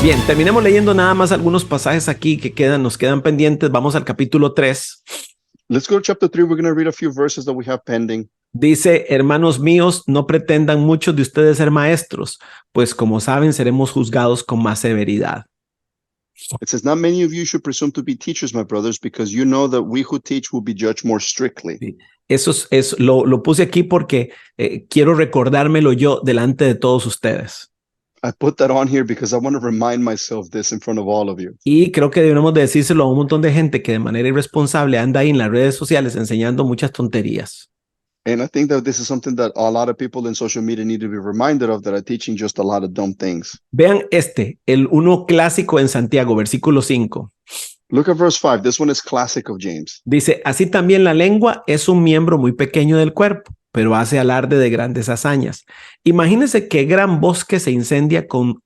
Bien, terminemos leyendo nada más algunos pasajes aquí que nos quedan pendientes. Vamos al capítulo 3. Let's go to chapter 3. We're going to read a few verses that we have pending. Dice, hermanos míos, no pretendan muchos de ustedes ser maestros, pues como saben, seremos juzgados con más severidad. It says, not many of you should presume to be teachers, my brothers, because you know that we who teach will be judged more strictly. Sí. Lo puse aquí porque quiero recordármelo yo delante de todos ustedes. I put that on here because I want to remind myself this in front of all of you. Y creo que debemos de decírselo a un montón de gente que de manera irresponsable anda ahí en las redes sociales enseñando muchas tonterías. And I think that this is something that a lot of people in social media need to be reminded of, that are teaching just a lot of dumb things. Vean el uno clásico en Santiago, versículo 5. Look at verse 5. This one is classic of James. Dice, así también la lengua es un miembro muy pequeño del cuerpo, pero hace alarde de grandes hazañas. Imagínense qué gran bosque se incendia con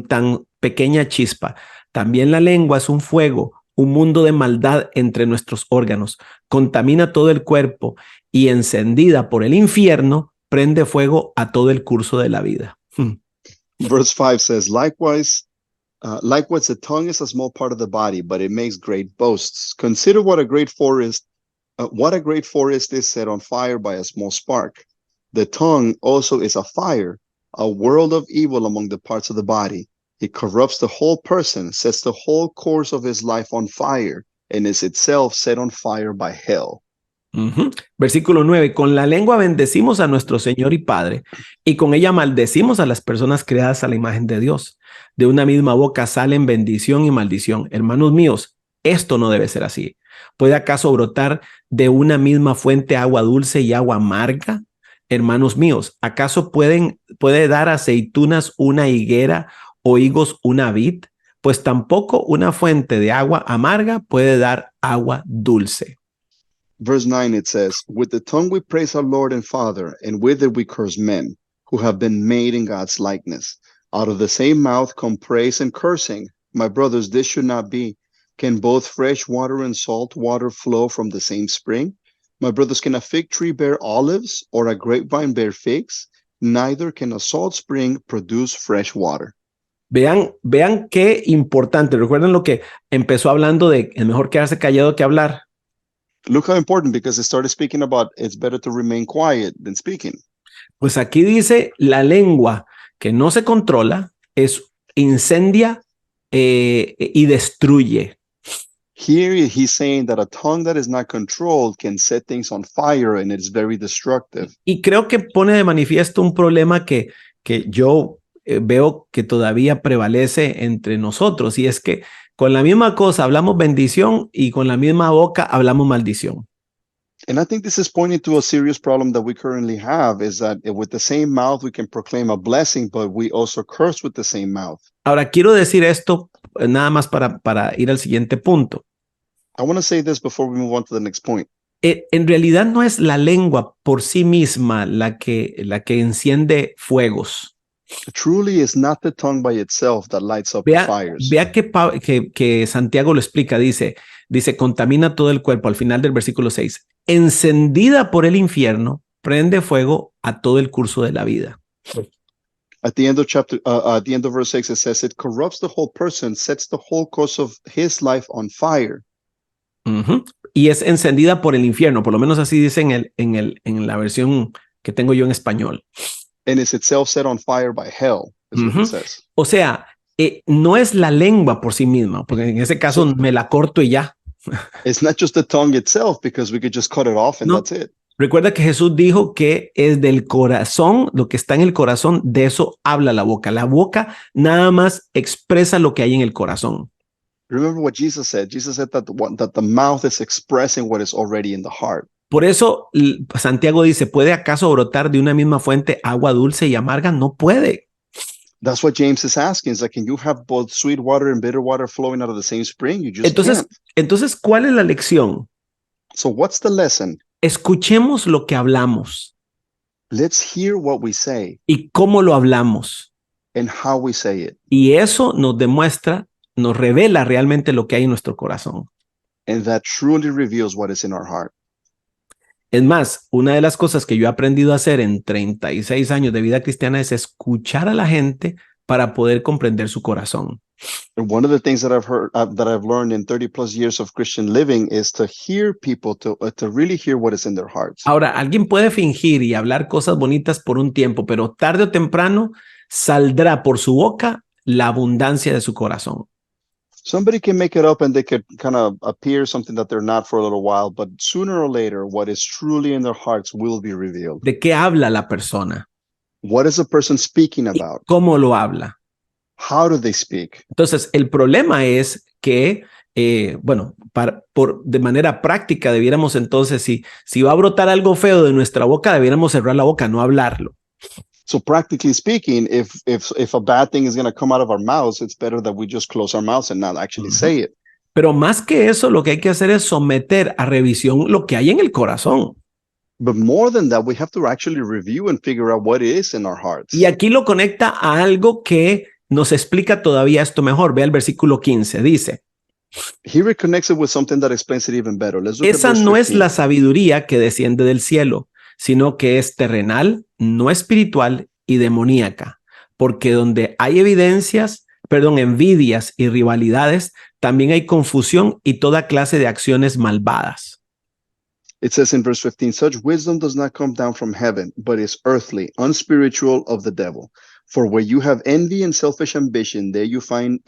tan pequeña chispa. También la lengua es un fuego, un mundo de maldad entre nuestros órganos. Contamina todo el cuerpo y encendida por el infierno, prende fuego a todo el curso de la vida. Verse 5 says, likewise, the tongue is a small part of the body, but it makes great boasts. Consider what a great forest is set on fire by a small spark. The tongue also is a fire, a world of evil among the parts of the body. It corrupts the whole person, sets the whole course of his life on fire, and is itself set on fire by hell. Versículo 9, con la lengua bendecimos a nuestro Señor y Padre, y con ella maldecimos a las personas creadas a la imagen de Dios. De una misma boca salen bendición y maldición. Hermanos míos, esto no debe ser así. ¿Puede acaso brotar de una misma fuente agua dulce y agua amarga? Hermanos míos, ¿acaso puede dar aceitunas una higuera o higos una vid? Pues tampoco una fuente de agua amarga puede dar agua dulce. Verse 9, it says, with the tongue we praise our Lord and Father, and with it we curse men, who have been made in God's likeness. Out of the same mouth come praise and cursing. My brothers, this should not be. Can both fresh water and salt water flow from the same spring? My brothers, can a fig tree bear olives, or a grapevine bear figs? Neither can a salt spring produce fresh water. Vean qué importante. Recuerden lo que empezó hablando de es mejor quedarse callado que hablar. Look how important, because it started speaking about it's better to remain quiet than speaking. Pues aquí dice la lengua que no se controla incendia y destruye. Here he's saying that a tongue that is not controlled can set things on fire, and it's very destructive. Y creo que pone de manifiesto un problema que yo veo que todavía prevalece entre nosotros, y es que con la misma cosa hablamos bendición y con la misma boca hablamos maldición. And I think this is pointing to a serious problem that we currently have, is that with the same mouth we can proclaim a blessing, but we also curse with the same mouth. Ahora quiero decir esto nada más para ir al siguiente punto. I want to say this before we move on to the next point. En realidad no es la lengua por sí misma la que enciende fuegos. Truly is not the tongue by itself that lights up the fires. Vea que Santiago lo explica, dice, contamina todo el cuerpo al final del versículo 6. Encendida por el infierno, prende fuego a todo el curso de la vida. At the end of verse 6, it says, it corrupts the whole person, sets the whole course of his life on fire. Y es encendida por el infierno, por lo menos así dice en la versión que tengo yo en español. And is itself set on fire by hell, is what it says. O sea, no es la lengua por sí misma, porque en ese caso me la corto y ya. It's not just the tongue itself, because we could just cut it off and that's it. Recuerda que Jesús dijo que es del corazón, lo que está en el corazón, de eso habla la boca. La boca nada más expresa lo que hay en el corazón. Remember what Jesus said. Jesus said that the mouth is expressing what is already in the heart. Por eso Santiago dice, ¿puede acaso brotar de una misma fuente agua dulce y amarga? No puede. That's what James is asking. Is like, can you have both sweet water and bitter water flowing out of the same spring? You just can't. Entonces, ¿cuál es la lección? So what's the lesson? Escuchemos lo que hablamos. Let's hear what we say. Y cómo lo hablamos. And how we say it. Y eso nos demuestra, nos revela realmente lo que hay en nuestro corazón. And that truly reveals what is in our heart. Es más, una de las cosas que yo he aprendido a hacer en 36 años de vida cristiana es escuchar a la gente para poder comprender su corazón. And one of the things that I've learned in 30 plus years of Christian living is to hear people, to really hear what is in their hearts. Ahora, alguien puede fingir y hablar cosas bonitas por un tiempo, pero tarde o temprano saldrá por su boca la abundancia de su corazón. Somebody can make it up and they could kind of appear something that they're not for a little while, but sooner or later, what is truly in their hearts will be revealed. ¿De qué habla la persona? What is a person speaking ¿Y about? cómo lo habla? How do they speak? Entonces, el problema es que, de manera práctica debiéramos entonces, si va a brotar algo feo de nuestra boca, debiéramos cerrar la boca, no hablarlo. So practically speaking, if a bad thing is going to come out of our mouths, it's better that we just close our mouths and not actually say it. Pero más que eso, lo que hay que hacer es someter a revisión lo que hay en el corazón. But more than that, we have to actually review and figure out what is in our hearts. Y aquí lo conecta a algo que nos explica todavía esto mejor. Vea el versículo 15, dice: Here it connects it with something that explains it even better. Let's look at esa verse no es 15. la sabiduría que desciende del cielo, sino que es terrenal, no espiritual y demoníaca. Porque donde hay envidias y rivalidades, también hay confusión y toda clase de acciones malvadas. It says in verse 15, such wisdom does not come down from heaven, but is earthly, unspiritual, of the devil. For where you have envy and selfish ambition, there you find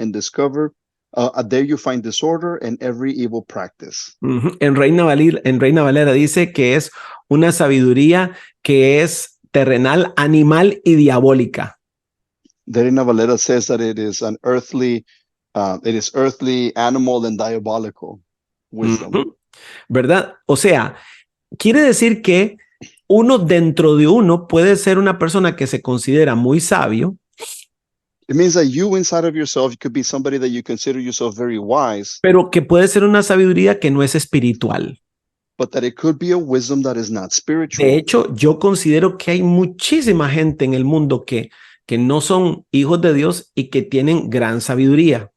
disorder and every evil practice. En Reina Valera dice que es una sabiduría que es terrenal, animal y diabólica. Reina Valera says that it is earthly, animal, and diabolical wisdom. ¿Verdad? O sea, quiere decir que uno dentro de uno puede ser una persona que se considera muy sabio. It means that you inside of yourself, you could be somebody that you consider yourself very wise, pero que puede ser una sabiduría que no es espiritual. but that it could be a wisdom that is not spiritual. De hecho, yo considero que hay muchísima gente en el mundo que no son hijos de Dios y que tienen gran sabiduría.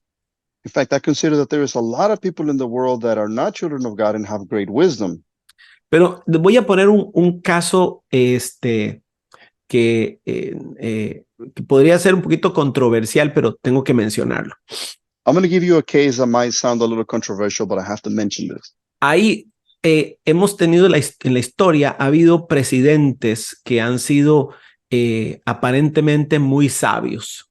In fact, I consider that there is a lot of people in the world that are not children of God and have great wisdom. Pero les voy a poner un caso que podría ser un poquito controversial, pero tengo que mencionarlo. I'm going to give you a case that might sound a little controversial, but I have to mention this. Ahí hemos tenido en la historia, ha habido presidentes que han sido aparentemente muy sabios.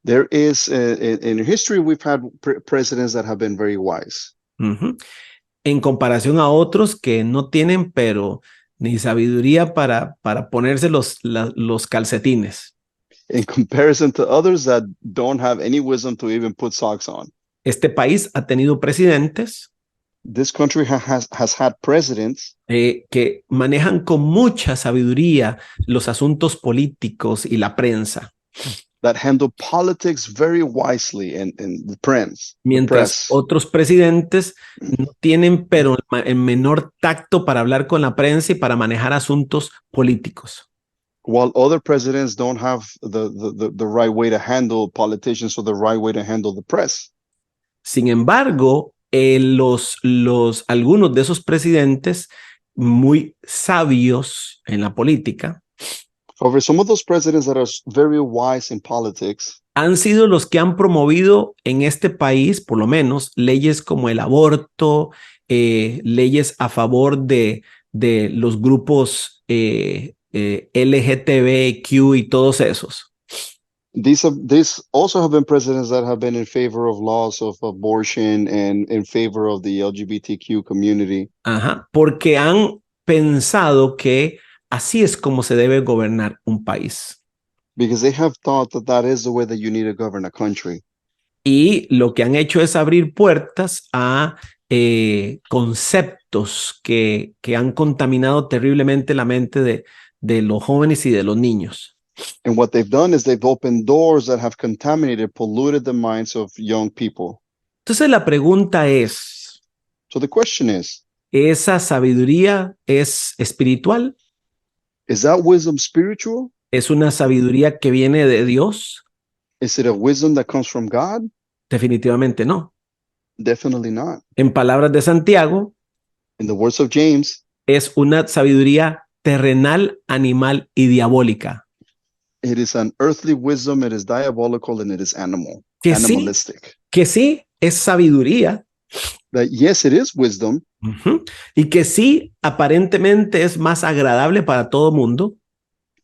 There is, in history, we've had presidents that have been very wise. En comparación a otros que no tienen, pero ni sabiduría para ponerse los calcetines. In comparison to others that don't have any wisdom to even put socks on. Este país ha tenido presidentes This country has had presidents que manejan con mucha sabiduría los asuntos políticos y la prensa. that handle politics very wisely and the press. Mientras otros presidentes no tienen, pero el menor tacto para hablar con la prensa y para manejar asuntos políticos. While other presidents don't have the right way to handle politicians or the right way to handle the press. Sin embargo, algunos de esos presidentes muy sabios en la política However, some of those presidents that are very wise in politics han sido los que han promovido en este país, por lo menos, leyes como el aborto, leyes a favor de los grupos LGTBQ y todos esos. These also have been presidents that have been in favor of laws of abortion and in favor of the LGBTQ community. Porque han pensado que así es como se debe gobernar un país. Because they have thought that is the way that you need to govern a country. Y lo que han hecho es abrir puertas a conceptos que han contaminado terriblemente la mente de los jóvenes y de los niños. And what they've done is they've opened doors that have contaminated, polluted the minds of young people. Entonces la pregunta es, So the question is, ¿esa sabiduría es espiritual? is that wisdom spiritual? ¿Es una sabiduría que viene de Dios? Is it a wisdom that comes from God? Definitivamente no. Definitely not. En palabras de Santiago, In the words of James, es una sabiduría terrenal, animal y diabólica. It is an earthly wisdom, it is diabolical, and it is Que sí, animalistic. que sí es sabiduría. That yes, it is wisdom, Ujú. Y que sí, aparentemente es más agradable para todo mundo,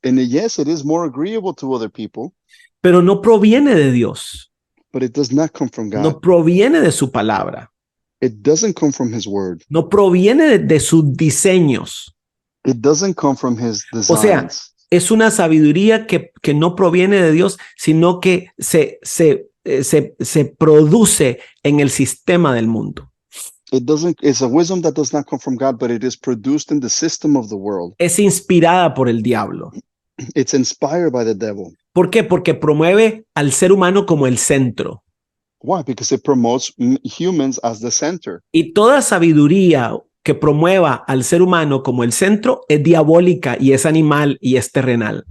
and yes, it is more agreeable to other people, pero no proviene de Dios, but it does not come from God. no proviene de su palabra, It doesn't come from his word. no proviene de sus diseños. It doesn't come from his O sea, designs. es una sabiduría que no proviene de Dios, sino que se produce en el sistema del mundo. It's a wisdom that does not come from God, but it is produced in the system of the world. Es inspirada por el diablo. It's inspired by the devil. ¿Por qué? Porque promueve al ser humano como el centro. Why? Because it promotes humans as the center. Y toda sabiduría que promueva al ser humano como el centro es diabólica y es animal y es terrenal.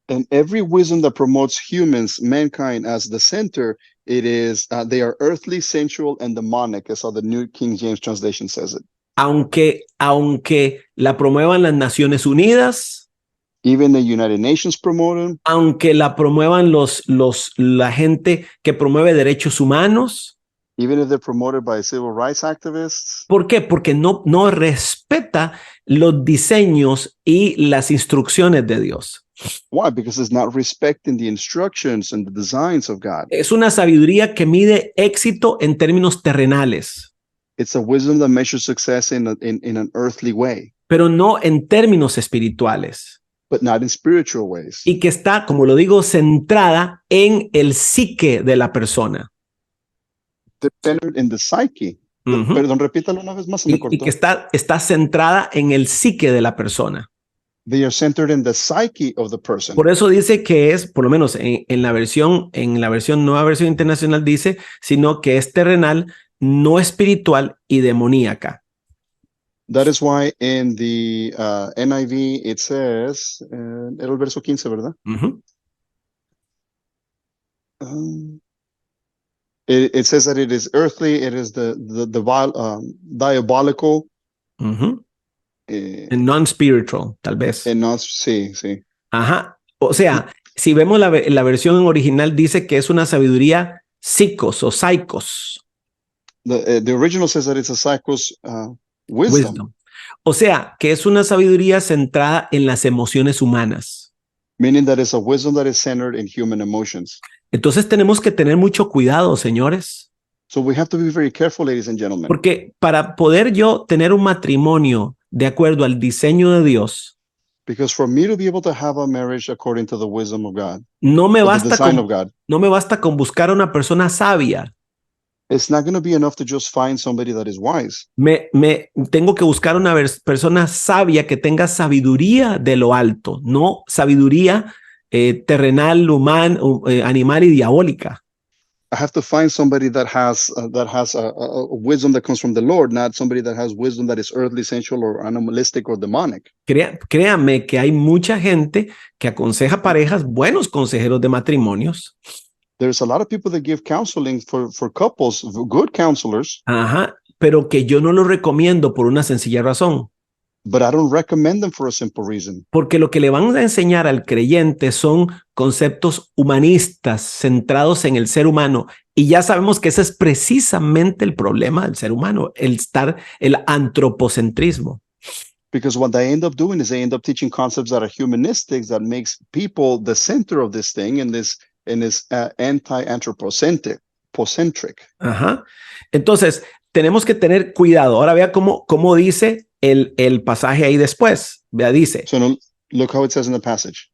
And every wisdom that promotes humans, mankind as the center, it is, they are earthly, sensual, and demonic, as how the New King James translation says it. Aunque la promuevan las Naciones Unidas, Even the United Nations promote them, aunque la promuevan la gente que promueve derechos humanos. even if they're promoted by civil rights activists. ¿Por qué? Porque no respeta los diseños y las instrucciones de Dios. Why? Because it's not respecting the instructions and the designs of God. Es una sabiduría que mide éxito en términos terrenales, It's a wisdom that measures success in an earthly way, pero no en términos espirituales. but not in spiritual ways. Y que está, como lo digo, centrada en el psique de la persona. They're centered in the psyche. Ujú. Perdón, repítalo una vez más, se me Y cortó. que está centrada en el psique de la persona. They are centered in the psyche of the person. Por eso dice que es, por lo menos en la versión Nueva Versión Internacional dice, sino que es terrenal, no espiritual y demoníaca. That is why in the NIV it says, era el verso 15, ¿verdad? Ujú. It says that it is earthly, it is the diabolical, Ujú. Non-spiritual, tal vez. and not, sí. Ajá. O sea, si vemos la versión original dice que es una sabiduría psicos o psicos. The original says that it's a psychos wisdom. Wisdom. O sea, que es una sabiduría centrada en las emociones humanas. Meaning that it's a wisdom that is centered in human emotions. Entonces tenemos que tener mucho cuidado, señores, So we have to be very careful, ladies and gentlemen. porque para poder yo tener un matrimonio de acuerdo al diseño de Dios, Because for me to be able to have a marriage according to the wisdom of God, no me or the basta design of con, God, no me basta con buscar a una persona sabia. it's not going to be enough to just find somebody that is wise. Tengo que buscar una persona sabia que tenga sabiduría de lo alto, no sabiduría terrenal, humana, animal y diabólica. I have to find somebody that has a wisdom that comes from the Lord, not somebody that has wisdom that is earthly, sensual, or animalistic or demonic. Créanme que hay mucha gente que aconseja parejas, buenos consejeros de matrimonios. There's a lot of people that give counseling for couples, good counselors, Ajá, pero que yo no lo recomiendo por una sencilla razón. but I don't recommend them for a simple reason. Porque lo que le van a enseñar al creyente son conceptos humanistas centrados en el ser humano. Y ya sabemos que ese es precisamente el problema del ser humano, el antropocentrismo. Because what they end up doing is they end up teaching concepts that are humanistic, that makes people the center of this thing, and this anti-anthropocentric. Ajá. Entonces, tenemos que tener cuidado. Ahora vea cómo dice el pasaje ahí después. Vea, dice. So no, look how it says in the passage.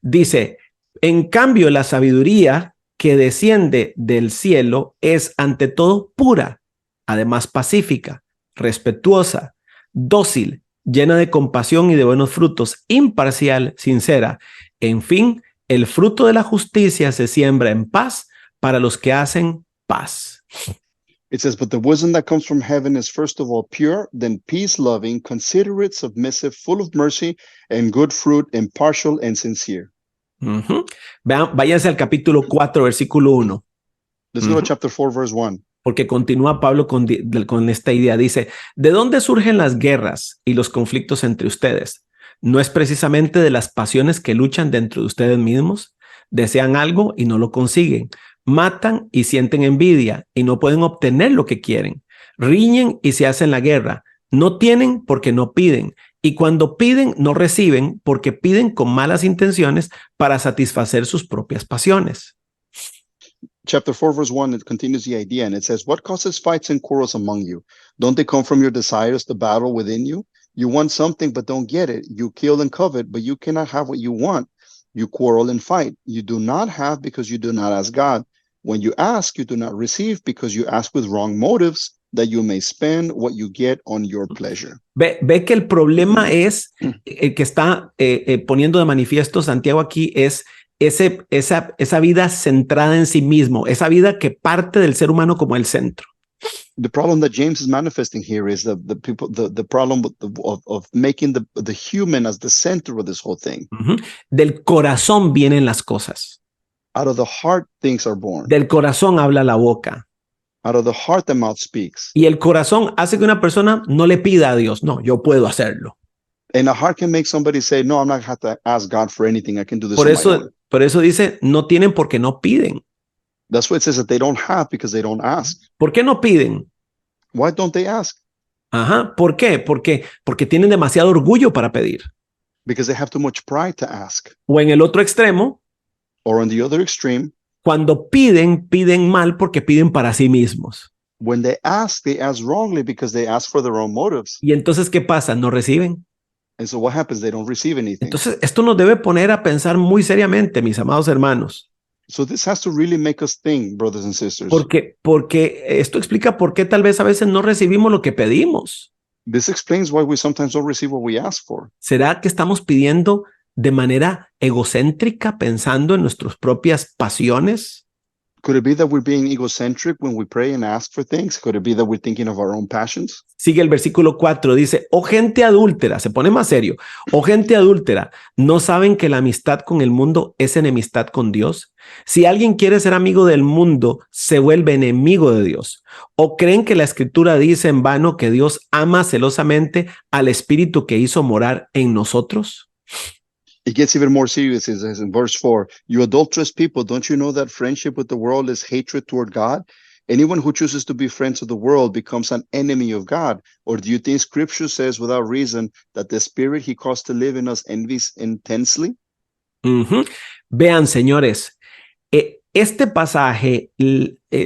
Dice, en cambio, la sabiduría que desciende del cielo es ante todo pura, además pacífica, respetuosa, dócil, llena de compasión y de buenos frutos, imparcial, sincera. En fin, el fruto de la justicia se siembra en paz para los que hacen paz. It says, but the wisdom that comes from heaven is first of all pure, then peace-loving, considerate, submissive, full of mercy and good fruit, impartial and sincere. Vean, váyanse al capítulo 4, versículo 1. Let's go to chapter 4, verse 1. Porque continúa Pablo con esta idea. Dice, ¿de dónde surgen las guerras y los conflictos entre ustedes? ¿No es precisamente de las pasiones que luchan dentro de ustedes mismos? Desean algo y no lo consiguen. Matan y sienten envidia y no pueden obtener lo que quieren. Riñen y se hacen la guerra. No tienen porque no piden. Y cuando piden, no reciben porque piden con malas intenciones para satisfacer sus propias pasiones. Chapter 4, verse 1, it continues the idea, and it says, what causes fights and quarrels among you? Don't they come from your desires, the battle within you? You want something, but don't get it. You kill and covet, but you cannot have what you want. You quarrel and fight. You do not have because you do not ask God. When you ask, you do not receive because you ask with wrong motives, that you may spend what you get on your pleasure. Ve que el problema es, el que está poniendo de manifiesto Santiago aquí es esa vida centrada en sí mismo, esa vida que parte del ser humano como el centro. The problem that James is manifesting here is the problem of making the human as the center of this whole thing. Del corazón vienen las cosas. Out of the heart, things are born. Del corazón habla la boca. Out of the heart, the mouth speaks. Y el corazón hace que una persona no le pida a Dios, no, yo puedo hacerlo. And a heart can make somebody say, no, I'm not going to have to ask God for anything. I can do this on my own. Por eso dice, no tienen porque no piden. That's why it says that they don't have because they don't ask. ¿Por qué no piden? Why don't they ask? Ajá, ¿por qué? Porque tienen demasiado orgullo para pedir. Because they have too much pride to ask. O en el otro extremo, or on the other extreme, cuando piden mal porque piden para sí mismos. When they ask wrongly because they ask for their own motives. Y entonces, ¿qué pasa? No reciben. And so what happens? They don't receive anything. Entonces, esto nos debe poner a pensar muy seriamente, mis amados hermanos. So this has to really make us think, brothers and sisters. Porque esto explica por qué tal vez a veces no recibimos lo que pedimos. This explains why we sometimes don't receive what we ask for. ¿Será que estamos pidiendo de manera egocéntrica, pensando en nuestras propias pasiones? Could it be that we're being egocentric when we pray and ask for things? Could it be that we're thinking of our own passions? Sigue el versículo 4, dice, oh gente adúltera, se pone más serio, oh gente adúltera, ¿no saben que la amistad con el mundo es enemistad con Dios? Si alguien quiere ser amigo del mundo, se vuelve enemigo de Dios. ¿O creen que la Escritura dice en vano que Dios ama celosamente al Espíritu que hizo morar en nosotros? It gets even more serious. It says in verse 4, you adulterous people, don't you know that friendship with the world is hatred toward God? Anyone who chooses to be friends of the world becomes an enemy of God. Or do you think Scripture says without reason that the Spirit he caused to live in us envies intensely? Vean, señores, este pasaje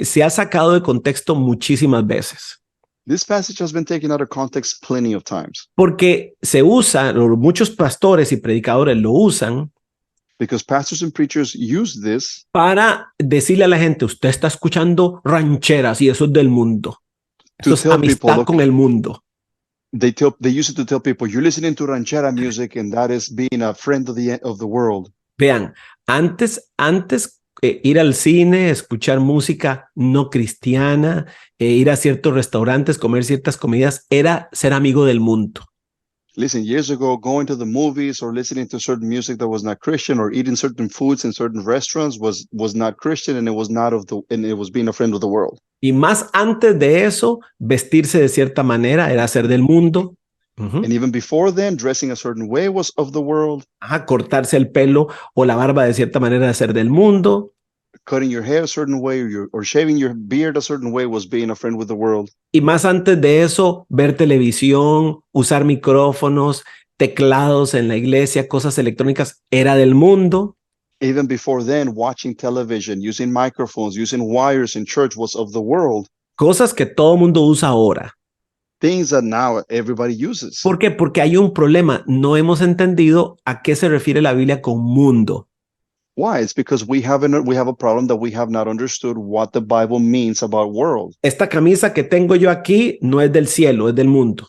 se ha sacado de contexto muchísimas veces. This passage has been taken out of context plenty of times. Porque se usa, muchos pastores y predicadores lo usan. Because pastors and preachers use this para decirle a la gente, usted está escuchando rancheras y eso es del mundo. Eso es amistad con el mundo. They use it to tell people, you're listening to ranchera music and that is being a friend of the world. Vean, antes ir al cine, escuchar música no cristiana, ir a ciertos restaurantes, comer ciertas comidas, era ser amigo del mundo. Listen, years ago, going to the movies or listening to certain music that was not Christian or eating certain foods in certain restaurants was not Christian, and it was being a friend of the world. Y más antes de eso, vestirse de cierta manera era ser del mundo. And even before then, dressing a certain way was of the world. Cortarse el pelo o la barba de cierta manera era ser del mundo. Cutting your hair a certain way or shaving your beard a certain way was being a friend with the world. Y más antes de eso, ver televisión, usar micrófonos, teclados en la iglesia, cosas electrónicas, era del mundo. Even before then, watching television, using microphones, using wires in church was of the world. Cosas que todo mundo usa ahora. Things that now everybody uses. ¿Por qué? Porque hay un problema. No hemos entendido a qué se refiere la Biblia con mundo. Why? It's because we have a problem that we have not understood what the Bible means about world. Esta camisa que tengo yo aquí no es del cielo, es del mundo.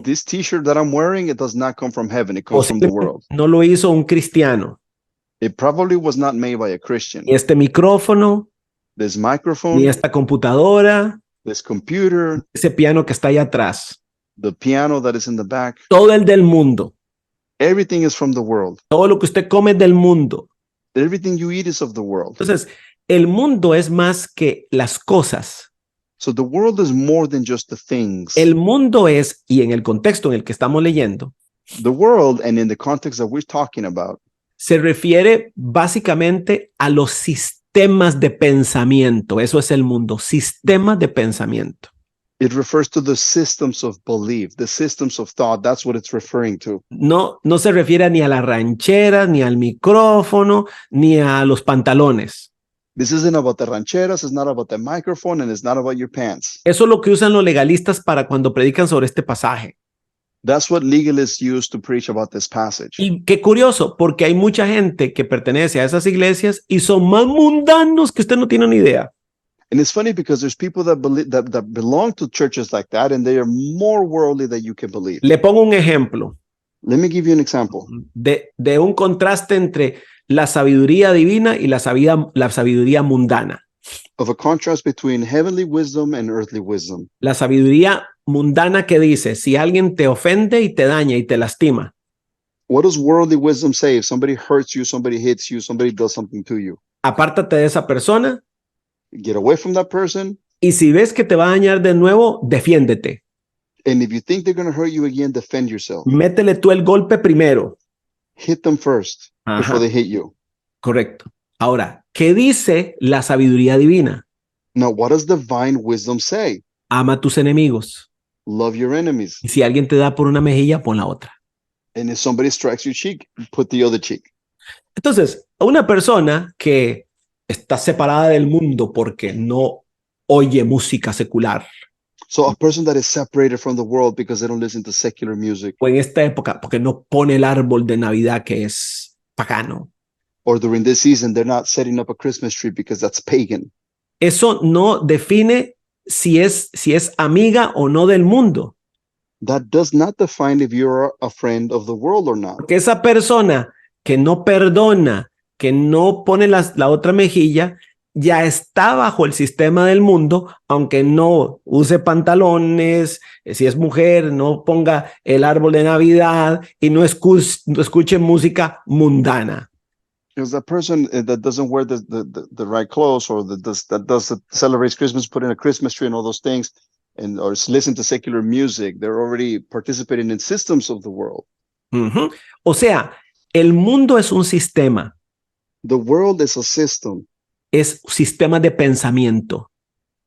This t-shirt that I'm wearing, it does not come from heaven, it comes from the world. No lo hizo un cristiano. It probably was not made by a Christian. Ni este micrófono, this microphone, ni esta computadora, this computer, ese piano que está allá atrás. The piano that is in the back. Todo el del mundo. Everything is from the world. Todo lo que usted come es del mundo. Everything you eat is of the world. Entonces, el mundo es más que las cosas. So the world is more than just the things. El mundo es, y en el contexto en el que estamos leyendo, The world, and in the context that we're talking about, se refiere básicamente a los sistemas de pensamiento. Eso es el mundo, sistemas de pensamiento. it refers to the systems of belief, the systems of thought. That's what it's referring to. No se refiere ni a las rancheras, ni al micrófono, ni a los pantalones. This isn't about the rancheras, it's not about the microphone, and it's not about your pants. Eso es lo que usan los legalistas para cuando predican sobre este pasaje. That's what legalists use to preach about this passage. Y qué curioso, porque hay mucha gente que pertenece a esas iglesias y son más mundanos que usted no tiene ni idea. And it's funny because there's people that believe that belong to churches like that, and they are more worldly than you can believe. Le pongo un ejemplo Let me give you an example de un contraste entre la sabiduría divina y la sabiduría mundana. of a contrast between heavenly wisdom and earthly wisdom. La sabiduría mundana que dice, si alguien te ofende y te daña y te lastima, What does worldly wisdom say? If somebody hurts you, somebody hits you, somebody does something to you, apártate de esa persona get away from that person. y si ves que te va a dañar de nuevo, defiéndete. And if you think they're going to hurt you again, defend yourself. Métele tú el golpe primero. Hit them first before Ajá, they hit you. correcto. Ahora, ¿qué dice la sabiduría divina? Now, what does divine wisdom say? Ama a tus enemigos. Love your enemies. Y si alguien te da por una mejilla, pon la otra. And if somebody strikes your cheek, put the other cheek. Entonces, una persona que está separada del mundo porque no oye música secular, So a person that is separated from the world because they don't listen to secular music, o en esta época porque no pone el árbol de Navidad que es pagano, or during this season, they're not setting up a Christmas tree because that's pagan. eso no define si es amiga o no del mundo. That does not define if you're a friend of the world or not. Porque esa persona que no perdona, que no pone la otra mejilla, ya está bajo el sistema del mundo, aunque no use pantalones, si es mujer, no ponga el árbol de Navidad y no escuche música mundana. Because that person that doesn't wear the right clothes, or that celebrates Christmas, put in a Christmas tree and all those things, and or listen to secular music, they're already participating in systems of the world. Ujú. O sea, el mundo es un sistema, The world is a system. es sistema de pensamiento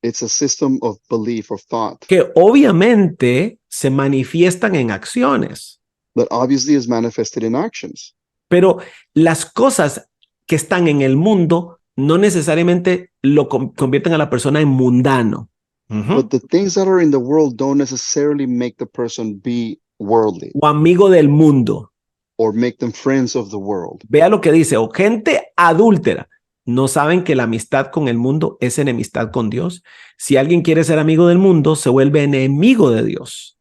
It's a system of belief or thought que obviamente se manifiestan en acciones. that obviously is manifested in actions. Pero las cosas que están en el mundo no necesariamente lo convierten a la persona en mundano. But the things that are in the world don't necessarily make the person be worldly O amigo del mundo. or make them friends of the world. Vea lo que dice, o gente adúltera. ¿No saben que la amistad con el mundo es enemistad con Dios? Si alguien quiere ser amigo del mundo, se vuelve enemigo de Dios.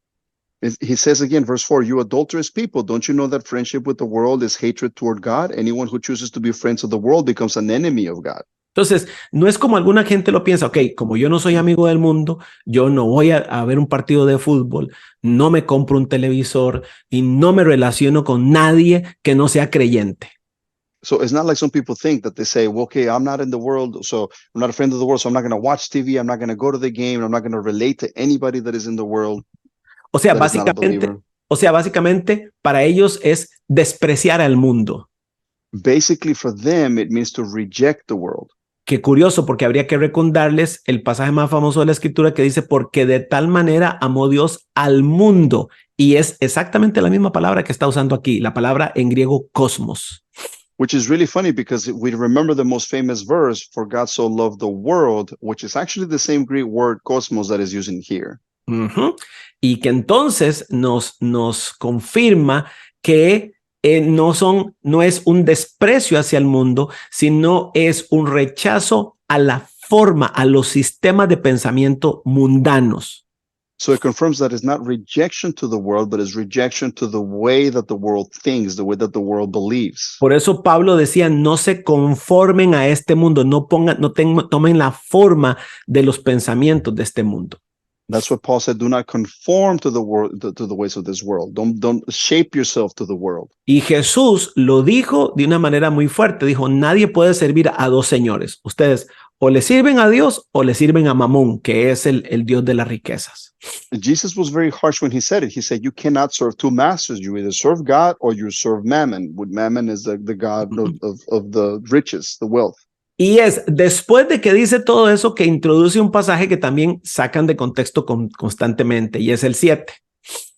He says again, verse 4, you adulterous people, don't you know that friendship with the world is hatred toward God? Anyone who chooses to be friends of the world becomes an enemy of God. Entonces, no es como alguna gente lo piensa, ok, como yo no soy amigo del mundo, yo no voy a ver un partido de fútbol, no me compro un televisor y no me relaciono con nadie que no sea creyente. So it's not like some people think that they say, well, okay, I'm not in the world, so I'm not a friend of the world, so I'm not going to watch TV, I'm not going to go to the game, I'm not going to relate to anybody that is in the world. O sea, that is not a básicamente, believer. básicamente para ellos es despreciar al mundo. Basically, for them, it means to reject the world. Qué curioso, porque habría que recordarles el pasaje más famoso de la escritura que dice, porque de tal manera amó Dios al mundo. Y es exactamente la misma palabra que está usando aquí, la palabra en griego cosmos. Which is really funny because we remember the most famous verse, for God so loved the world, which is actually the same Greek word cosmos that is using here. Ujú. Y que entonces nos confirma que no es un desprecio hacia el mundo, sino es un rechazo a la forma, a los sistemas de pensamiento mundanos. So it confirms that it's not rejection to the world, but it's rejection to the way that the world thinks, the way that the world believes. Por eso Pablo decía, no se conformen a este mundo, tomen la forma de los pensamientos de este mundo. That's what Paul said, do not conform to the world, to the ways of this world. Don't shape yourself to the world. Y Jesús lo dijo de una manera muy fuerte. Dijo, nadie puede servir a dos señores. Ustedes o le sirven a Dios o le sirven a Mamón, que es el Dios de las riquezas. And Jesus was very harsh when he said it. He said, you cannot serve two masters. You either serve God or you serve Mammon. Mammon is the God of the riches, the wealth. Y es después de que dice todo eso que introduce un pasaje que también sacan de contexto constantemente, y es el 7.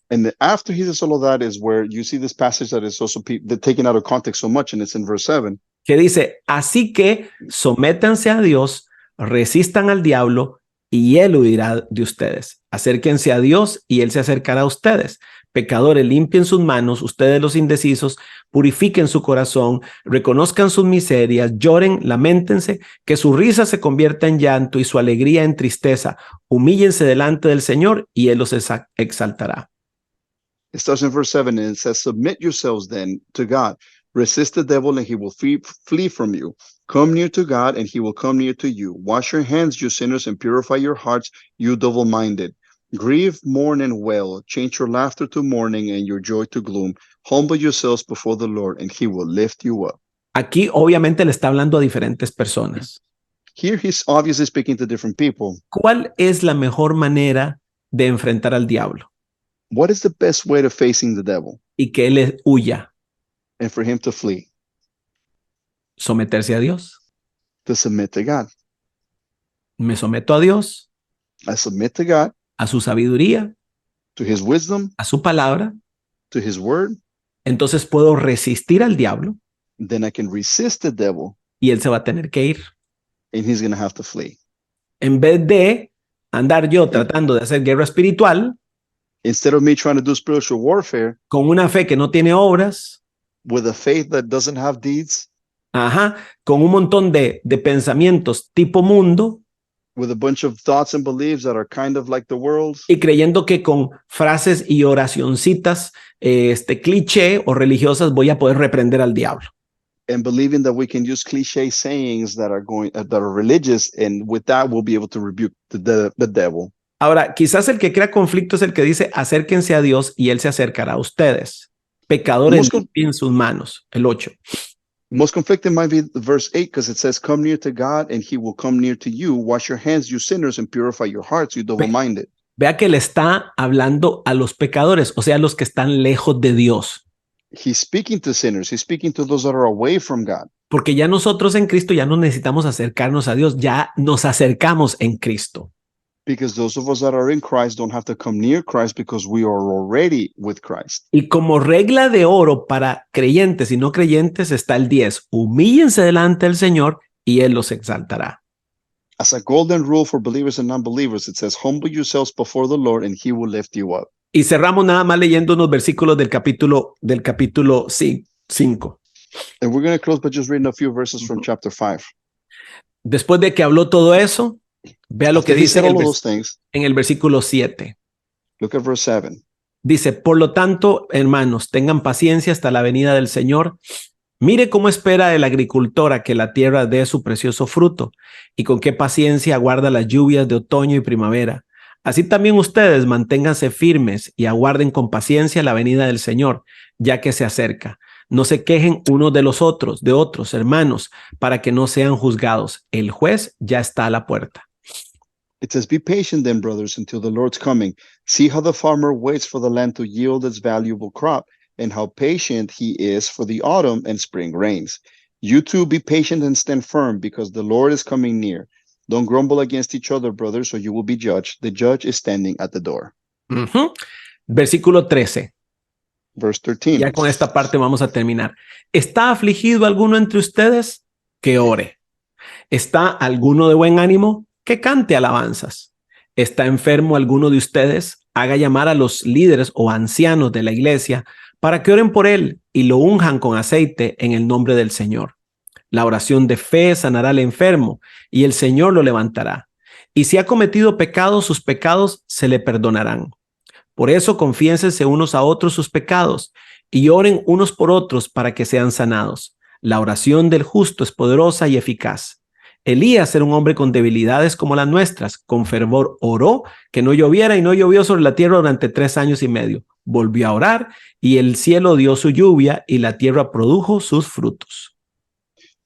And after he says all of that is where you see this passage that is also taken out of context so much, and it's in verse 7. Que dice, así que sométanse a Dios, resistan al diablo y él huirá de ustedes. Acérquense a Dios y él se acercará a ustedes. Pecadores, limpien sus manos, ustedes los indecisos, purifiquen su corazón, reconozcan sus miserias, lloren, lamentense, que su risa se convierta en llanto y su alegría en tristeza. Humíllense delante del Señor y él los exaltará. It starts in verse 7 and it says, submit yourselves then to God. Resist the devil and he will flee from you. Come near to God and he will come near to you. Wash your hands, you sinners, and purify your hearts, you double-minded. Grieve, mourn, and wail. Change your laughter to mourning and your joy to gloom. Humble yourselves before the Lord and he will lift you up. Aquí obviamente le está hablando a diferentes personas. Here he's obviously speaking to different people. ¿Cuál es la mejor manera de enfrentar al diablo? What is the best way to facing the devil? Y que él huya. And for him to flee? Someterse a Dios. To submit to God. Me someto a Dios, I submit to God, a su sabiduría, to his wisdom, a su palabra. to his word. Entonces puedo resistir al diablo Then I can resist the devil y él se va a tener que ir. and he's going to have to flee. En vez de andar yo tratando de hacer guerra espiritual Instead of me trying to do spiritual warfare con una fe que no tiene obras, with a faith that doesn't have deeds, con un montón de pensamientos tipo mundo with a bunch of thoughts and beliefs that are kind of like the world, y creyendo que con frases y oracioncitas cliché o religiosas voy a poder reprender al diablo. and believing that we can use cliche sayings that are religious, and with that we'll be able to rebuke the devil. Ahora, quizás el que crea conflicto es el que dice, acérquense a Dios y él se acercará a ustedes. Pecadores, limpien sus manos. El 8. Most conflicting might be verse 8, because it says, come near to God and he will come near to you. Wash your hands, you sinners, and purify your hearts, you double-minded. Vea que le está hablando a los pecadores, o sea, a los que están lejos de Dios. He's speaking to sinners. He's speaking to those that are away from God. Porque ya nosotros en Cristo ya no necesitamos acercarnos a Dios, ya nos acercamos en Cristo. Because those of us that are in Christ don't have to come near Christ because we are already with Christ. Y como regla de oro para creyentes y no creyentes está el 10. Humíllense delante del Señor y Él los exaltará. As a golden rule for believers and non-believers, it says, humble yourselves before the Lord and he will lift you up. Y cerramos nada más leyendo unos versículos del capítulo 5. And we're going to close by just reading a few verses from chapter 5. Después de que habló todo eso, vea lo que After he dice said all of those things, en el versículo 7. look at verse 7. Dice, por lo tanto, hermanos, tengan paciencia hasta la venida del Señor. Mire cómo espera el agricultor a que la tierra dé su precioso fruto y con qué paciencia aguarda las lluvias de otoño y primavera. Así también ustedes manténganse firmes y aguarden con paciencia la venida del Señor, ya que se acerca. No se quejen unos de los otros, de otros hermanos, para que no sean juzgados. El juez ya está a la puerta. It says, be patient then, brothers, until the Lord's coming. See how the farmer waits for the land to yield its valuable crop, and how patient he is for the autumn and spring rains. You too be patient and stand firm, because the Lord is coming near. Don't grumble against each other, brothers, or you will be judged. The judge is standing at the door. Versículo 13. Verse 13. Ya con esta parte vamos a terminar. ¿Está afligido alguno entre ustedes? Que ore. ¿Está alguno de buen ánimo? Que cante alabanzas. ¿Está enfermo alguno de ustedes? Haga llamar a los líderes o ancianos de la iglesia para que oren por él y lo unjan con aceite en el nombre del Señor. La oración de fe sanará al enfermo y el Señor lo levantará. Y si ha cometido pecados, sus pecados se le perdonarán. Por eso confiénsense unos a otros sus pecados y oren unos por otros para que sean sanados. La oración del justo es poderosa y eficaz. Elías era un hombre con debilidades como las nuestras. Con fervor oró que no lloviera y no llovió sobre la tierra durante 3 años y medio. Volvió a orar y el cielo dio su lluvia y la tierra produjo sus frutos.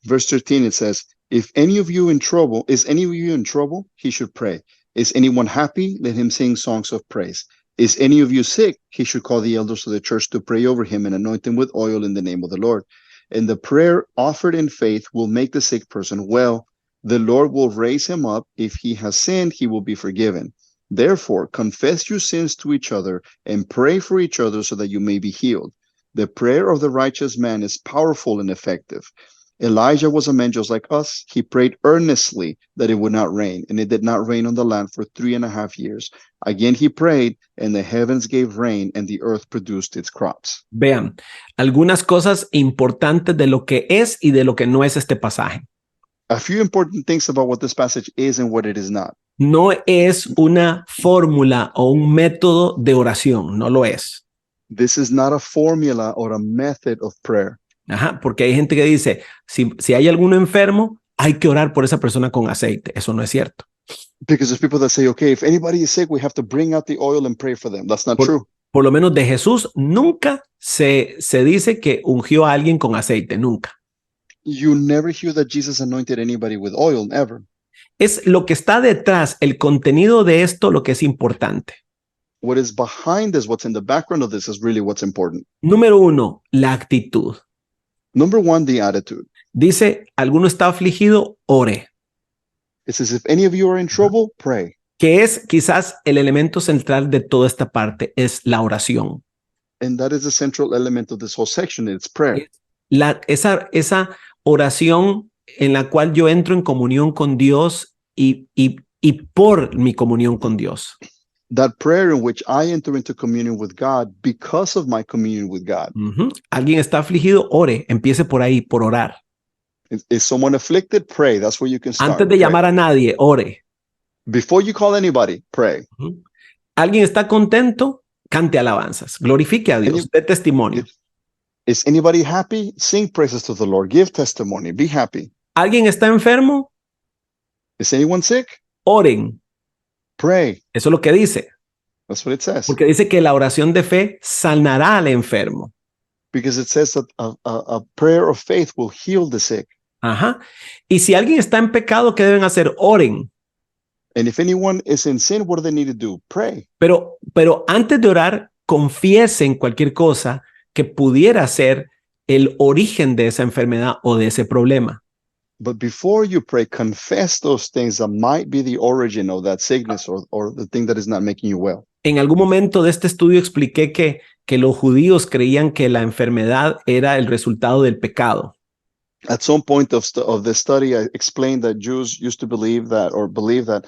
Verse 13, it says, if any of you in trouble, is any of you in trouble? He should pray. Is anyone happy? Let him sing songs of praise. Is any of you sick? He should call the elders of the church to pray over him and anoint him with oil in the name of the Lord. And the prayer offered in faith will make the sick person well. The Lord will raise him up. If he has sinned, he will be forgiven. Therefore, confess your sins to each other and pray for each other so that you may be healed. The prayer of the righteous man is powerful and effective. Elijah was a man just like us. He prayed earnestly that it would not rain, and it did not rain on the land for 3.5 years. Again he prayed, and the heavens gave rain, and the earth produced its crops. Vean, algunas cosas importantes de lo que es y de lo que no es este pasaje. A few important things about what this passage is and what it is not. No es una fórmula o un método de oración, no lo es. This is not a formula or a method of prayer. Ajá, porque hay gente que dice, si hay alguno enfermo, hay que orar por esa persona con aceite. Eso no es cierto. Because there's people that say, okay, if anybody is sick, we have to bring out the oil and pray for them. That's not true. Por lo menos de Jesús nunca se dice que ungió a alguien con aceite, nunca. You never hear that Jesus anointed anybody with oil, never. Es lo que está detrás, el contenido de esto, lo que es importante. What is behind this, what's in the background of this is really what's important. Número 1, la actitud. Number one, the attitude. Dice, ¿alguno está afligido? Ore. It says, if any of you are in trouble, pray. Que es quizás el elemento central de toda esta parte, es la oración. And that is the central element of this whole section. It's prayer. Esa oración en la cual yo entro en comunión con Dios y por mi comunión con Dios. That prayer in which I enter into communion with God because of my communion with God. Alguien está afligido, ore, empiece por ahí, por orar. Is someone afflicted? Pray. That's where you can start. Antes de llamar a nadie, ore. Before you call anybody, pray. Alguien está contento, cante alabanzas, glorifique a Dios, dé testimonio. Is anybody happy? Sing praises to the Lord. Give testimony. Be happy. ¿Alguien está enfermo? Is anyone sick? Oren. Pray. Eso es lo que dice. That's what it says. Porque dice que la oración de fe sanará al enfermo. Because it says that a prayer of faith will heal the sick. Ajá. Y si alguien está en pecado, ¿qué deben hacer? Oren. And if anyone is in sin, what do they need to do? Pray. Pero antes de orar, confiesen cualquier cosa que pudiera ser el origen de esa enfermedad o de ese problema. But before you pray, confess those things that might be the origin of that sickness or the thing that is not making you well. En algún momento de este estudio expliqué que los judíos creían que la enfermedad era el resultado del pecado. At some point of the study, I explained that Jews used to believe that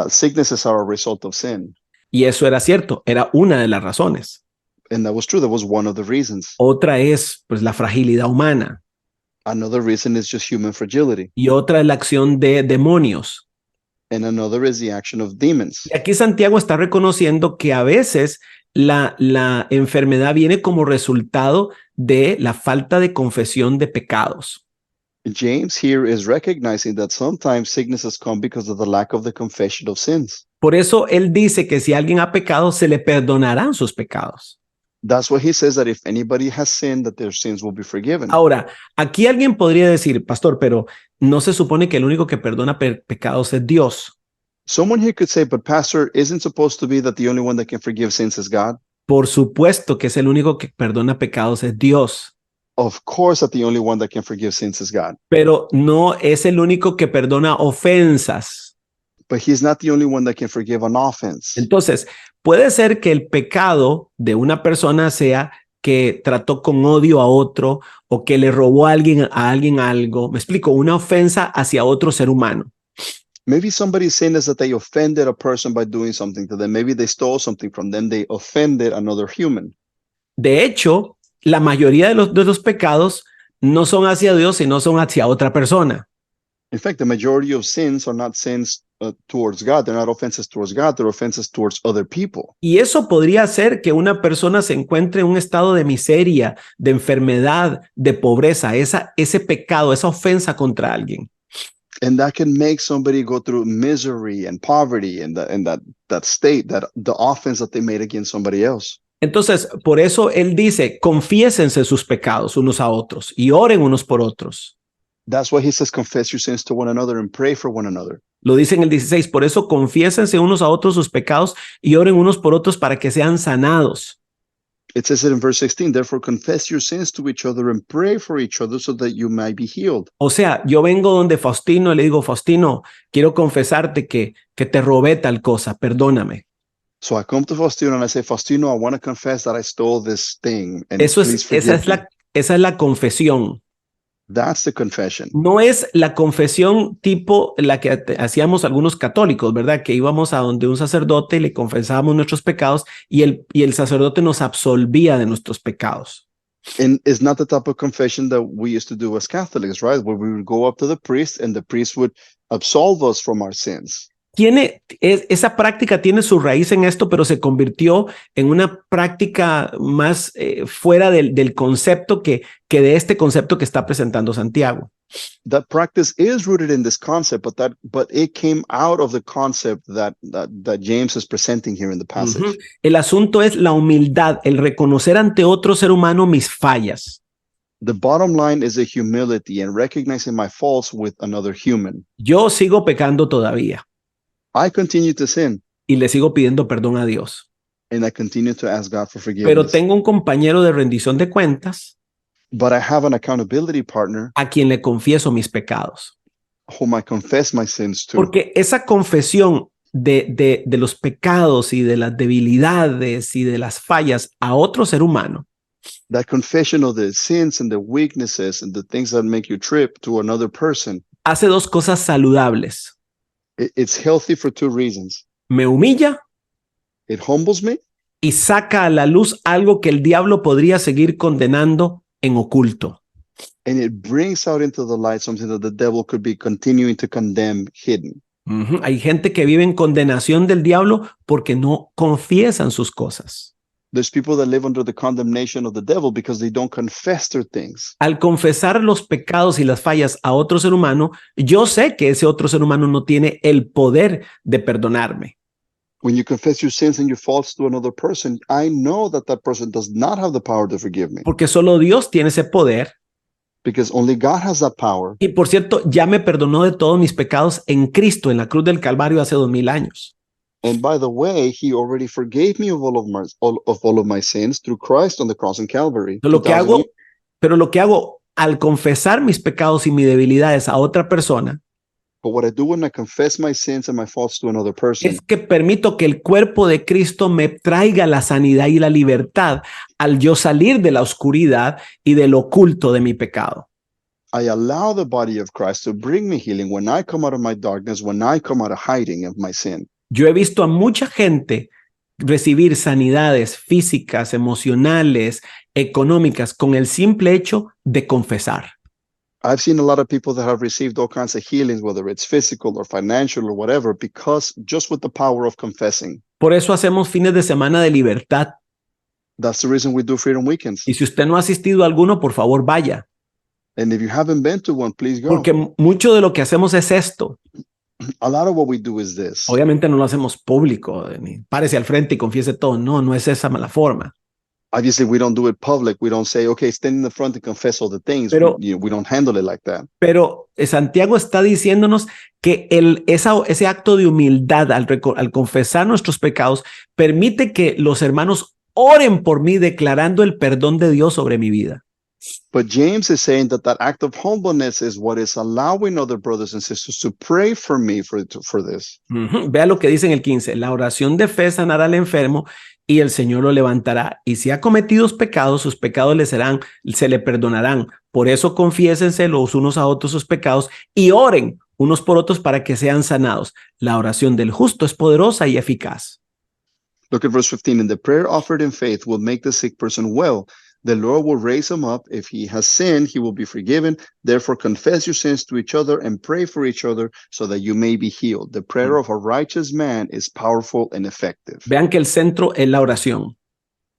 sicknesses are a result of sin. Y eso era cierto, era una de las razones. And that was true. That was one of the reasons. Otra es pues la fragilidad humana. Another reason is just human fragility. Y otra es la acción de demonios. And another is the action of demons. Y aquí Santiago está reconociendo que a veces la enfermedad viene como resultado de la falta de confesión de pecados. James here is recognizing that sometimes sicknesses come because of the lack of the confession of sins. Por eso él dice que si alguien ha pecado, se le perdonarán sus pecados. That's what he says, that if anybody has sinned, that their sins will be forgiven. Ahora, aquí alguien podría decir, pastor, pero no se supone que el único que perdona pecados es Dios. Someone here could say, but pastor, isn't supposed to be that the only one that can forgive sins is God? Por supuesto que es el único que perdona pecados es Dios. Of course that the only one that can forgive sins is God. Pero no es el único que perdona ofensas. But he's not the only one that can forgive an offense. Entonces, puede ser que el pecado de una persona sea que trató con odio a otro o que le robó a alguien algo. Me explico, una ofensa hacia otro ser humano. Maybe somebody's sin is that they offended a person by doing something to them. Maybe they stole something from them. They offended another human. De hecho, la mayoría de los pecados no son hacia Dios, sino son hacia otra persona. In fact, the majority of sins are not sins towards God. They're not offenses towards God. They're offenses towards other people. Y eso podría hacer que una persona se encuentre en un estado de miseria, de enfermedad, de pobreza, ese pecado, esa ofensa contra alguien. And that can make somebody go through misery and poverty and that state, that the offense that they made against somebody else. Entonces, por eso él dice, confiésense sus pecados unos a otros y oren unos por otros. That's why he says, confess your sins to one another and pray for one another. Lo dice en el 16, por eso confiésense unos a otros sus pecados y oren unos por otros para que sean sanados. It says it in verse 16, therefore confess your sins to each other and pray for each other so that you might be healed. O sea, yo vengo donde Faustino y le digo, Faustino, quiero confesarte que te robé tal cosa, perdóname. So I come to Faustino and I say, Faustino, I want to confess that I stole this thing. And Eso please es, forgive me. esa es la confesión. That's the confession. No es la confesión tipo la que hacíamos algunos católicos, ¿verdad? Que íbamos a donde un sacerdote y le confesábamos nuestros pecados y el sacerdote nos absolvía de nuestros pecados. And it's not the type of confession that we used to do as Catholics, right? Where we would go up to the priest and the priest would absolve us from our sins. Esa práctica tiene su raíz en esto, pero se convirtió en una práctica más fuera del concepto que de este concepto que está presentando Santiago. That practice is rooted in this concept, but it came out of the concept that James is presenting here in the passage. Uh-huh. El asunto es la humildad, el reconocer ante otro ser humano mis fallas. The bottom line is the humility and recognizing my faults with another human. Yo sigo pecando todavía. I continue to sin. Y le sigo pidiendo perdón a Dios. And I continue to ask God for forgiveness. Pero tengo un compañero de rendición de cuentas. But I have an accountability partner. A quien le confieso mis pecados. Whom I confess my sins to. Porque esa confesión de los pecados y de las debilidades y de las fallas a otro ser humano. That confession of the sins and the weaknesses and the things that make you trip to another person. Hace dos cosas saludables. It's healthy for two reasons. Me humilla. It humbles me. Y saca a la luz algo que el diablo podría seguir condenando en oculto. And it brings out into the light something that the devil could be continuing to condemn hidden. Uh-huh. Hay gente que vive en condenación del diablo porque no confiesan sus cosas. There's people that live under the condemnation of the devil because they don't confess their things. Al confesar los pecados y las fallas a otro ser humano, yo sé que ese otro ser humano no tiene el poder de perdonarme. When you confess your sins and your faults to another person, I know that that person does not have the power to forgive me. Porque solo Dios tiene ese poder. Because only God has that power. Y por cierto, ya me perdonó de todos mis pecados en Cristo, en la cruz del Calvario hace 2000 años. And by the way, he already forgave me of all of my sins through Christ on the cross in Calvary. Pero lo que hago al confesar mis pecados y mis debilidades a otra persona, but what I do when I confess my sins and my faults to another person, es que permito que el cuerpo de Cristo me traiga la sanidad y la libertad al yo salir de la oscuridad y del oculto de mi pecado. I allow the body of Christ to bring me healing when I come out of my darkness, when I come out of hiding of my sin. Yo he visto a mucha gente recibir sanidades físicas, emocionales, económicas con el simple hecho de confesar. I've seen a lot of people that have received all kinds of healings, whether it's physical or financial or whatever, because just with the power of confessing. Por eso hacemos fines de semana de libertad. That's the reason we do Freedom Weekends. Y si usted no ha asistido a alguno, por favor vaya. And if you haven't been to one, please go. Porque mucho de lo que hacemos es esto. A lot of what we do is this. Obviamente no lo hacemos público, ni párese al frente y confiese todo. No es esa la forma. Obviously, we don't do it public. We don't say, okay, stand in the front and confess all the things. Pero, we don't handle it like that. Pero Santiago está diciéndonos que ese acto de humildad al confesar nuestros pecados permite que los hermanos oren por mí declarando el perdón de Dios sobre mi vida. But James is saying that act of humbleness is what is allowing other brothers and sisters to pray for me for this. Uh-huh. Vea lo que dice en el 15. La oración de fe sanará al enfermo y el Señor lo levantará. Y si ha cometido pecados, sus pecados se le perdonarán. Por eso confiésense los unos a otros sus pecados y oren unos por otros para que sean sanados. La oración del justo es poderosa y eficaz. Look at verse 15. And the prayer offered in faith will make the sick person well. The Lord will raise him up. If he has sinned, he will be forgiven. Therefore, confess your sins to each other and pray for each other so that you may be healed. The prayer of a righteous man is powerful and effective. Vean que el centro es la oración.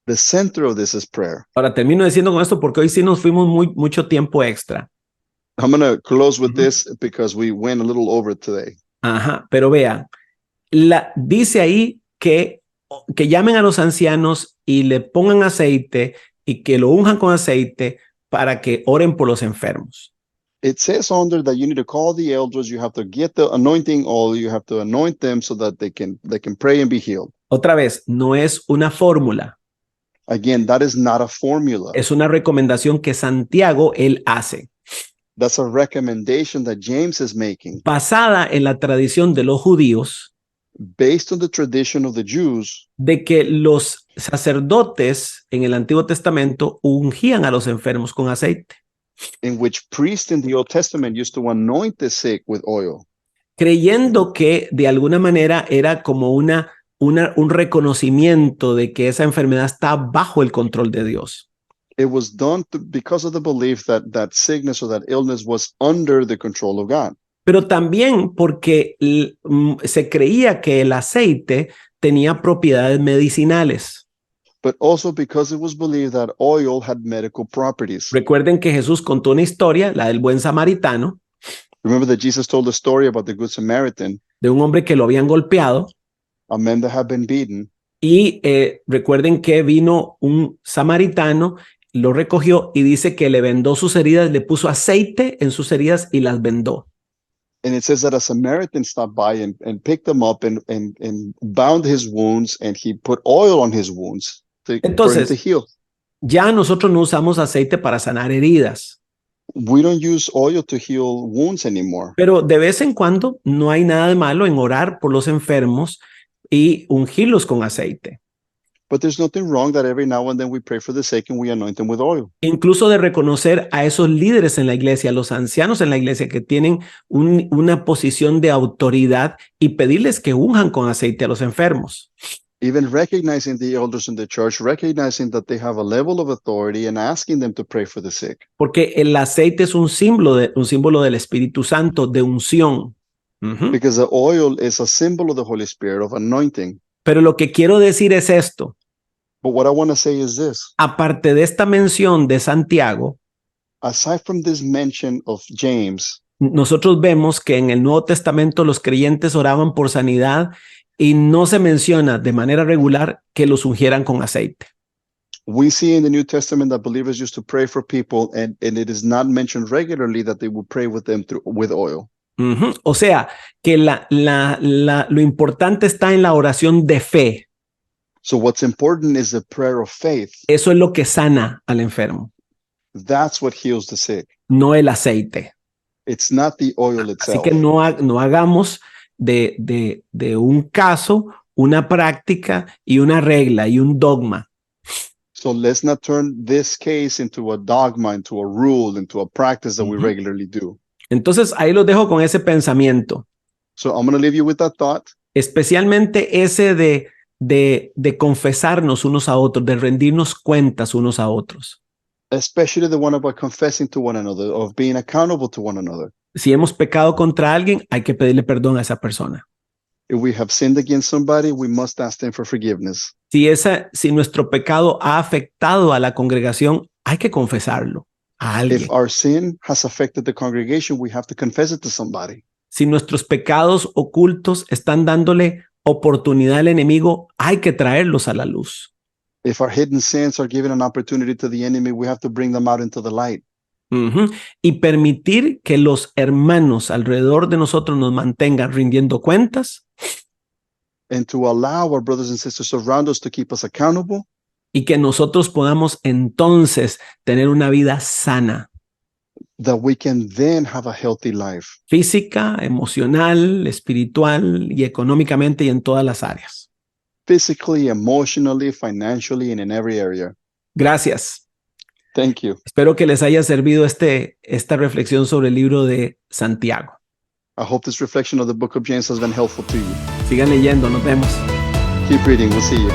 The center of this is prayer. Ahora termino diciendo con esto porque hoy sí nos fuimos mucho tiempo extra. I'm going to close with Ujú. this because we went a little over today. Ajá, pero vean, dice ahí que llamen a los ancianos y le pongan aceite y que lo unjan con aceite para que oren por los enfermos. It says on there that you need to call the elders, you have to get the anointing oil, you have to anoint them so that they can pray and be healed. Otra vez, no es una fórmula, Again, that is not a formula. es una recomendación que Santiago él hace, That's a recommendation that James is making basada en la tradición de los judíos, based on the tradition of the Jews, de que los sacerdotes en el Antiguo Testamento ungían a los enfermos con aceite, in which priests in the Old Testament used to anoint the sick with oil, creyendo que de alguna manera era como un reconocimiento de que esa enfermedad está bajo el control de Dios. It was done because of the belief that that sickness or that illness was under the control of God. Pero también porque se creía que el aceite tenía propiedades medicinales. But also because it was believed that oil had medical properties. Recuerden que Jesús contó una historia, la del buen samaritano, Remember that Jesus told a story about the Good Samaritan, de un hombre que lo habían golpeado. a man that had been beaten. Y recuerden que vino un samaritano, lo recogió y dice que le vendó sus heridas, le puso aceite en sus heridas y las vendó. And it says that a Samaritan stopped by and picked him up and bound his wounds, and he put oil on his wounds for him Entonces, to heal. ya nosotros no usamos aceite para sanar heridas, We don't use oil to heal wounds anymore. pero de vez en cuando no hay nada de malo en orar por los enfermos y ungirlos con aceite. But there's nothing wrong that every now and then we pray for the sick and we anoint them with oil. Incluso de reconocer a esos líderes en la iglesia, a los ancianos en la iglesia que tienen una posición de autoridad y pedirles que unjan con aceite a los enfermos. Even recognizing the elders in the church, recognizing that they have a level of authority and asking them to pray for the sick. Porque el aceite es un símbolo del Espíritu Santo, de unción. Ujú. Because the oil is a symbol of the Holy Spirit, of anointing. Pero lo que quiero decir es esto. But what I want to say is this. Aparte de esta mención de Santiago, Aside from this mention of James, nosotros vemos que en el Nuevo Testamento los creyentes oraban por sanidad y no se menciona de manera regular que los ungieran con aceite. we see in the New Testament that believers used to pray for people, and it is not mentioned regularly that they would pray with them with oil. Ujú. O sea, que lo importante está en la oración de fe. So what's important is the prayer of faith. Eso es lo que sana al enfermo, That's what heals the sick. no el aceite. It's not the oil Así itself. que no hagamos de un caso una práctica y una regla y un dogma. So let's not turn this case into a dogma, into a rule, into a practice that we Ujú. regularly do. Entonces ahí los dejo con ese pensamiento, So I'm going to leave you with that thought, especialmente ese de confesarnos unos a otros, de rendirnos cuentas unos a otros. especially the one about confessing to one another, of being accountable to one another. Si hemos pecado contra alguien, hay que pedirle perdón a esa persona. If we have sinned against somebody, we must ask them for forgiveness. Si nuestro pecado ha afectado a la congregación, hay que confesarlo a alguien. If our sin has affected the congregation, we have to confess it to somebody. Si nuestros pecados ocultos están dándole oportunidad al enemigo, hay que traerlos a la luz. If our hidden sins are given an opportunity to the enemy, we have to bring them out into the light. Ujú. Y permitir que los hermanos alrededor de nosotros nos mantengan rindiendo cuentas And to allow our brothers and sisters around us to keep us accountable, y que nosotros podamos entonces tener una vida sana, that we can then have a healthy life, física, emocional, espiritual y económicamente y en todas las áreas. physically, emotionally, financially, and in every area. Gracias. Thank you. Espero que les haya servido esta reflexión sobre el libro de Santiago. I hope this reflection of the book of James has been helpful to you. Sigan leyendo, nos vemos. Keep reading. We'll see you.